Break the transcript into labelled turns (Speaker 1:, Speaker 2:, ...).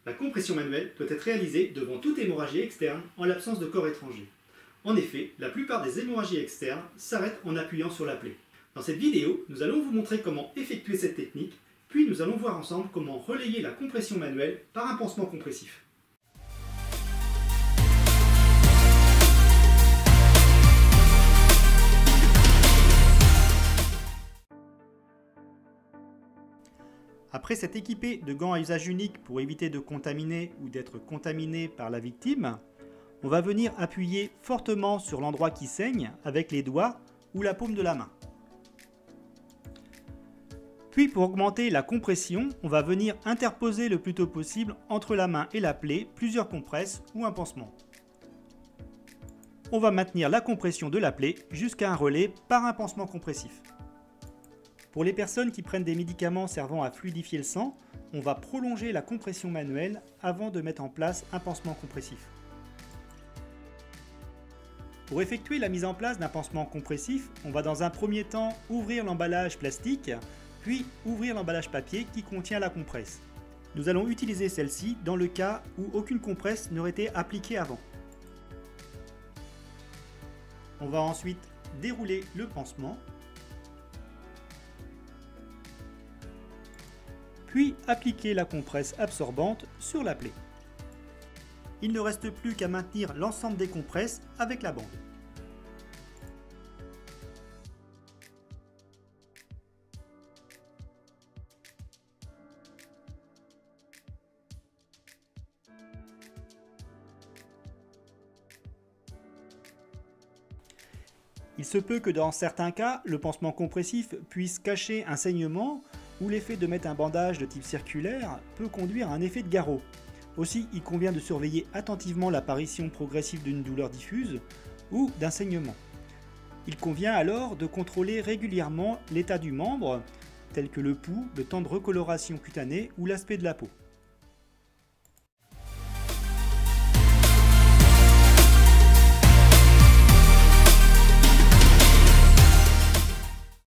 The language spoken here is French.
Speaker 1: La compression manuelle doit être réalisée devant toute hémorragie externe en l'absence de corps étranger. En effet, la plupart des hémorragies externes s'arrêtent en appuyant sur la plaie. Dans cette vidéo, nous allons vous montrer comment effectuer cette technique, puis nous allons voir ensemble comment relayer la compression manuelle par un pansement compressif. Après s'être équipé de gants à usage unique pour éviter de contaminer ou d'être contaminé par la victime, on va venir appuyer fortement sur l'endroit qui saigne avec les doigts ou la paume de la main. Puis pour augmenter la compression, on va venir interposer le plus tôt possible entre la main et la plaie plusieurs compresses ou un pansement. On va maintenir la compression de la plaie jusqu'à un relais par un pansement compressif. Pour les personnes qui prennent des médicaments servant à fluidifier le sang, on va prolonger la compression manuelle avant de mettre en place un pansement compressif. Pour effectuer la mise en place d'un pansement compressif, on va dans un premier temps ouvrir l'emballage plastique, puis ouvrir l'emballage papier qui contient la compresse. Nous allons utiliser celle-ci dans le cas où aucune compresse n'aurait été appliquée avant. On va ensuite dérouler le pansement, puis appliquer la compresse absorbante sur la plaie. Il ne reste plus qu'à maintenir l'ensemble des compresses avec la bande. Il se peut que dans certains cas, le pansement compressif puisse cacher un saignement ou l'effet de mettre un bandage de type circulaire peut conduire à un effet de garrot. Aussi, il convient de surveiller attentivement l'apparition progressive d'une douleur diffuse ou d'un saignement. Il convient alors de contrôler régulièrement l'état du membre, tel que le pouls, le temps de recoloration cutanée ou l'aspect de la peau.